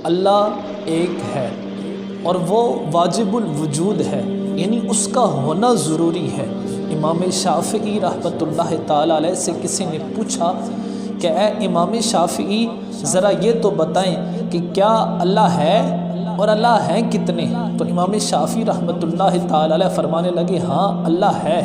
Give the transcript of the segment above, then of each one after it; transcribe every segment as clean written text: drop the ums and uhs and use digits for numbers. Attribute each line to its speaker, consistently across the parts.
Speaker 1: اللہ ایک ہے اور وہ واجب الوجود ہے، یعنی اس کا ہونا ضروری ہے۔ امام شافعی رحمۃ اللہ تعالی علیہ سے کسی نے پوچھا کہ اے امام شافعی ذرا یہ تو بتائیں کہ کیا اللہ ہے اور اللہ ہیں کتنے؟ تو امام شافعی رحمۃ اللہ تعالی علیہ فرمانے لگے ہاں اللہ ہے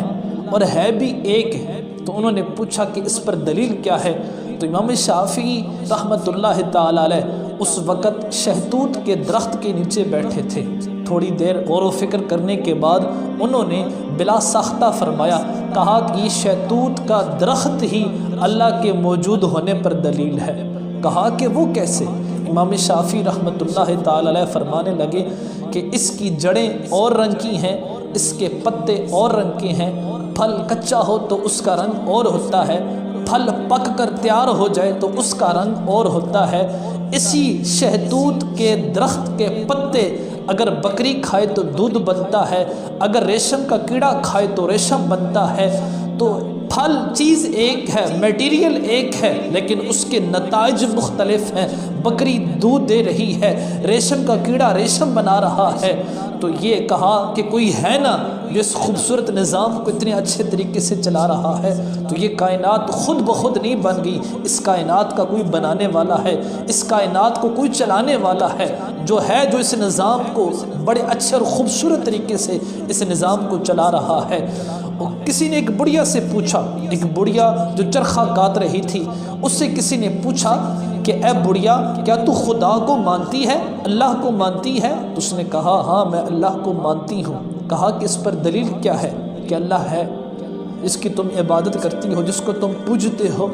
Speaker 1: اور ہے بھی ایک ہے۔ تو انہوں نے پوچھا کہ اس پر دلیل کیا ہے؟ تو امام شافعی رحمۃ اللہ تعالی علیہ اس وقت شہتوت کے درخت کے نیچے بیٹھے تھے۔ تھوڑی دیر غور و فکر کرنے کے بعد انہوں نے بلا ساختہ فرمایا، کہا کہ یہ شہتوت کا درخت ہی اللہ کے موجود ہونے پر دلیل ہے۔ کہا کہ وہ کیسے؟ امام شافعی رحمۃ اللہ تعالی علیہ فرمانے لگے کہ اس کی جڑیں اور رنگ کی ہیں، اس کے پتے اور رنگ کے ہیں، پھل کچا ہو تو اس کا رنگ اور ہوتا ہے، پھل پک کر تیار ہو جائے تو اس کا رنگ اور ہوتا ہے۔ اسی شہتوت کے درخت کے پتے اگر بکری کھائے تو دودھ بنتا ہے، اگر ریشم کا کیڑا کھائے تو ریشم بنتا ہے۔ تو پھل چیز ایک ہے، میٹیریل ایک ہے، لیکن اس کے نتائج مختلف ہیں۔ بکری دودھ دے رہی ہے، ریشم کا کیڑا ریشم بنا رہا ہے۔ تو یہ کہا کہ کوئی ہے نا جو اس خوبصورت نظام کو اتنے اچھے طریقے سے چلا رہا ہے، تو یہ کائنات خود بخود نہیں بن گئی، اس کائنات کا کوئی بنانے والا ہے، اس کائنات کو کوئی چلانے والا ہے، جو اس نظام کو بڑے اچھے اور خوبصورت طریقے سے اس نظام کو چلا رہا ہے۔ اور کسی نے ایک بڑھیا سے پوچھا، ایک بڑھیا جو چرخہ کاٹ رہی تھی، اس سے کسی نے پوچھا کہ اے بڑھیا کیا تو خدا کو مانتی ہے، اللہ کو مانتی ہے؟ تو اس نے کہا ہاں میں اللہ کو مانتی ہوں۔ کہا کہ اس پر دلیل کیا ہے کہ اللہ ہے، جس کی تم عبادت کرتی ہو، جس کو تم پوجتے ہو،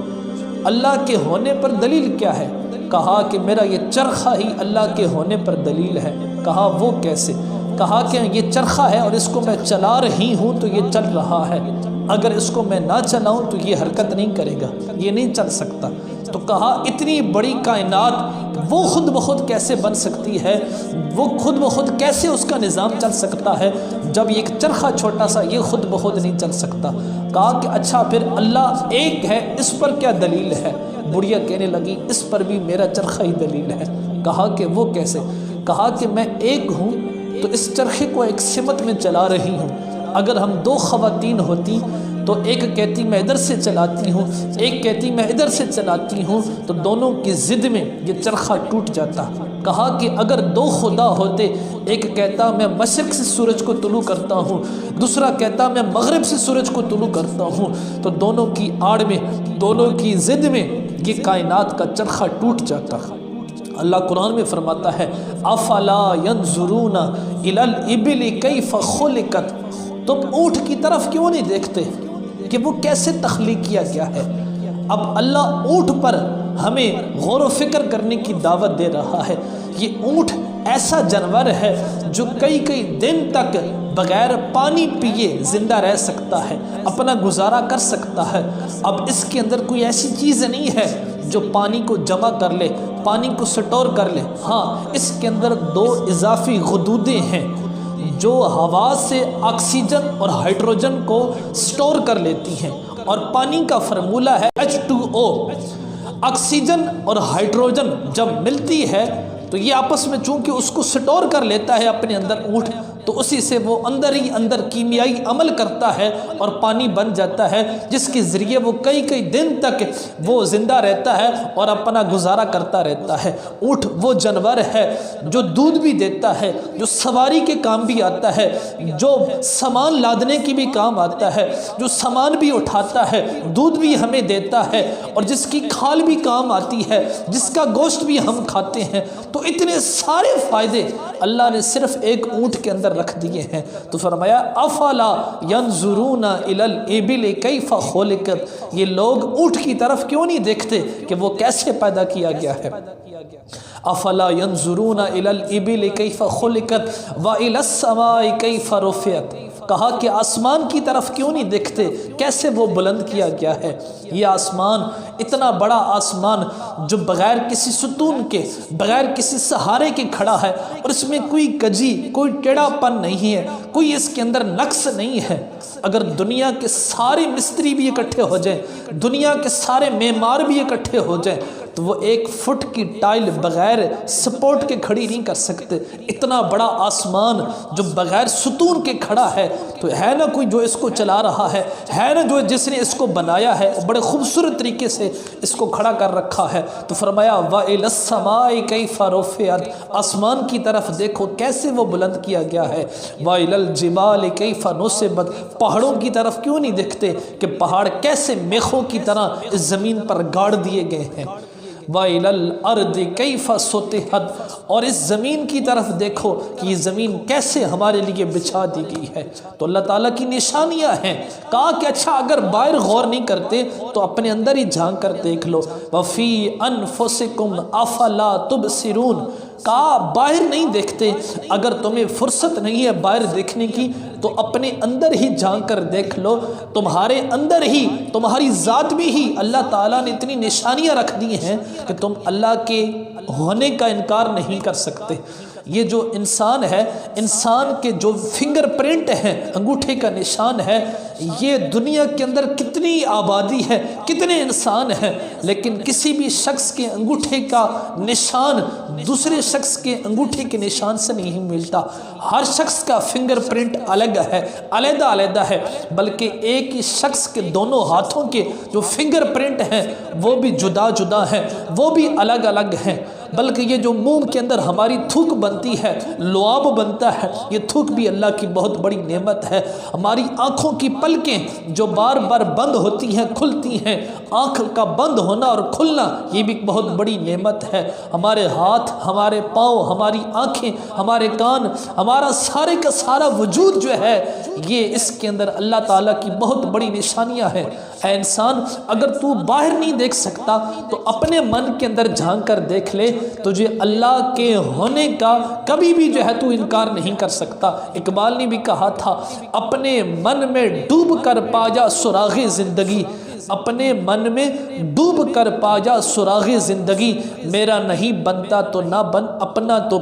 Speaker 1: اللہ کے ہونے پر دلیل کیا ہے؟ کہا کہ میرا یہ چرخہ ہی اللہ کے ہونے پر دلیل ہے۔ کہا وہ کیسے؟ کہا کہ یہ چرخہ ہے اور اس کو میں چلا رہی ہوں تو یہ چل رہا ہے، اگر اس کو میں نہ چلاؤں تو یہ حرکت نہیں کرے گا، یہ نہیں چل سکتا۔ تو کہا اتنی بڑی کائنات وہ خود بخود کیسے بن سکتی ہے، وہ خود بخود کیسے اس کا نظام چل سکتا ہے جب ایک چرخہ چھوٹا سا یہ خود بخود نہیں چل سکتا؟ کہا کہ اچھا پھر اللہ ایک ہے، اس پر کیا دلیل ہے؟ بڑھیا کہنے لگی اس پر بھی میرا چرخہ ہی دلیل ہے۔ کہا کہ وہ کیسے؟ کہا کہ میں ایک ہوں تو اس چرخے کو ایک سمت میں چلا رہی ہوں، اگر ہم دو خواتین ہوتی تو ایک کہتی میں ادھر سے چلاتی ہوں، ایک کہتی میں ادھر سے چلاتی ہوں، تو دونوں کی ضد میں یہ چرخہ ٹوٹ جاتا۔ کہا کہ اگر دو خدا ہوتے، ایک کہتا میں مشرق سے سورج کو طلوع کرتا ہوں، دوسرا کہتا میں مغرب سے سورج کو طلوع کرتا ہوں، تو دونوں کی آڑ میں، دونوں کی ضد میں یہ کائنات کا چرخہ ٹوٹ جاتا۔ اللہ قرآن میں فرماتا ہے افلا ينظرون الى الابل کیف خلقت، تم اونٹ کی طرف کیوں نہیں دیکھتے کہ وہ کیسے تخلیق کیا گیا ہے؟ اب اللہ اونٹ پر ہمیں غور و فکر کرنے کی دعوت دے رہا ہے۔ یہ اونٹ ایسا جانور ہے جو کئی دن تک بغیر پانی پیے زندہ رہ سکتا ہے، اپنا گزارا کر سکتا ہے۔ اب اس کے اندر کوئی ایسی چیز نہیں ہے جو پانی کو جمع کر لے، پانی کو سٹور کر لے۔ ہاں اس کے اندر دو اضافی غدودیں ہیں جو ہوا سے آکسیجن اور ہائیڈروجن کو سٹور کر لیتی ہیں، اور پانی کا فرمولہ ہے H2O۔ آکسیجن اور ہائیڈروجن جب ملتی ہے تو یہ آپس میں چونکہ اس کو سٹور کر لیتا ہے اپنے اندر اونٹ، تو اسی سے وہ اندر ہی اندر کیمیائی عمل کرتا ہے اور پانی بن جاتا ہے، جس کے ذریعے وہ کئی دن تک وہ زندہ رہتا ہے اور اپنا گزارا کرتا رہتا ہے۔ اونٹ وہ جانور ہے جو دودھ بھی دیتا ہے، جو سواری کے کام بھی آتا ہے، جو سامان لادنے کی بھی کام آتا ہے، جو سامان بھی اٹھاتا ہے، دودھ بھی ہمیں دیتا ہے، اور جس کی کھال بھی کام آتی ہے، جس کا گوشت بھی ہم کھاتے ہیں۔ تو اتنے سارے فائدے اللہ نے صرف ایک اونٹ کے اندر رکھ دیے ہیں۔ تو فرمایا افلا ينظرون الى الابل کیف خلقت، یہ لوگ اونٹ کی طرف کیوں نہیں دیکھتے کہ وہ کیسے پیدا کیا گیا ہے؟ افلا ينظرون الى الابل کیف خلقت والى السماء کیف رفعت، کہا کہ آسمان کی طرف کیوں نہیں دیکھتے کیسے وہ بلند کیا گیا ہے؟ یہ آسمان اتنا بڑا آسمان جو بغیر کسی ستون کے، بغیر کسی سہارے کے کھڑا ہے، اور اس میں کوئی کجی، کوئی ٹیڑھا پن نہیں ہے، کوئی اس کے اندر نقص نہیں ہے۔ اگر دنیا کے سارے مستری بھی اکٹھے ہو جائیں، دنیا کے سارے معمار بھی اکٹھے ہو جائیں، تو تو وہ 1 فٹ کی ٹائل بغیر سپورٹ کے کھڑی نہیں کر سکتے۔ اتنا بڑا آسمان جو بغیر ستون کے کھڑا ہے، تو ہے نا کوئی جو اس کو چلا رہا ہے نا جو جس نے اس کو بنایا ہے، بڑے خوبصورت طریقے سے اس کو کھڑا کر رکھا ہے۔ تو فرمایا وَإِلَى السَّمَاءِ كَيْفَ رُفِعَتْ، آسمان کی طرف دیکھو کیسے وہ بلند کیا گیا ہے۔ وَإِلَى الْجِبَالِ كَيْفَ نُصِبَتْ، پہاڑوں کی طرف کیوں نہیں دیکھتے کہ پہاڑ کیسے میخوں کی طرح اس زمین پر گاڑ دیے گئے ہیں۔ وَإِلَى الْأَرْضِ كَيْفَ سُطِحَتْ، اور اس زمین کی طرف دیکھو کہ یہ زمین کیسے ہمارے لیے بچھا دی گئی ہے۔ تو اللہ تعالیٰ کی نشانیاں ہیں۔ کہا کہ اچھا اگر باہر غور نہیں کرتے تو اپنے اندر ہی جھانک کر دیکھ لو۔ وَفِي أَنفُسِكُمْ أَفَلَا تُبْصِرُونَ، کہا باہر نہیں دیکھتے، اگر تمہیں فرصت نہیں ہے باہر دیکھنے کی تو اپنے اندر ہی جھانک کر دیکھ لو۔ تمہارے اندر ہی، تمہاری ذات میں ہی اللہ تعالیٰ نے اتنی نشانیاں رکھ دی ہیں کہ تم اللہ کے ہونے کا انکار نہیں کر سکتے۔ یہ جو انسان ہے، انسان کے جو فنگر پرنٹ ہیں، انگوٹھے کا نشان ہے، یہ دنیا کے اندر کتنی آبادی ہے، کتنے انسان ہیں، لیکن کسی بھی شخص کے انگوٹھے کا نشان دوسرے شخص کے انگوٹھے کے نشان سے نہیں ملتا۔ ہر شخص کا فنگر پرنٹ الگ ہے، علیحدہ ہے، بلکہ ایک ہی شخص کے دونوں ہاتھوں کے جو فنگر پرنٹ ہیں وہ بھی جدا ہیں، وہ بھی الگ ہیں۔ بلکہ یہ جو منہ کے اندر ہماری تھوک بنتی ہے، لعاب بنتا ہے، یہ تھوک بھی اللہ کی بہت بڑی نعمت ہے۔ ہماری آنکھوں کی پلکیں جو بار بار بند ہوتی ہیں کھلتی ہیں، آنکھ کا بند ہونا اور کھلنا یہ بھی بہت بڑی نعمت ہے۔ ہمارے ہاتھ، ہمارے پاؤں، ہماری آنکھیں، ہمارے کان، ہمارا سارے کا سارا وجود جو ہے، یہ اس کے اندر اللہ تعالیٰ کی بہت بڑی نشانیاں ہیں۔ اے انسان، اگر تو باہر نہیں دیکھ سکتا تو اپنے من کے اندر جھانک کر دیکھ لے، تجھے اللہ کے ہونے کا کبھی بھی جو ہے تو انکار نہیں کر سکتا۔ اقبال نے بھی کہا تھا، اپنے من میں ڈوب کر پا جا سراغ زندگی، اپنے من میں ڈوب کر پا جا سراغ زندگی، میرا نہیں بنتا تو نہ بن، اپنا تو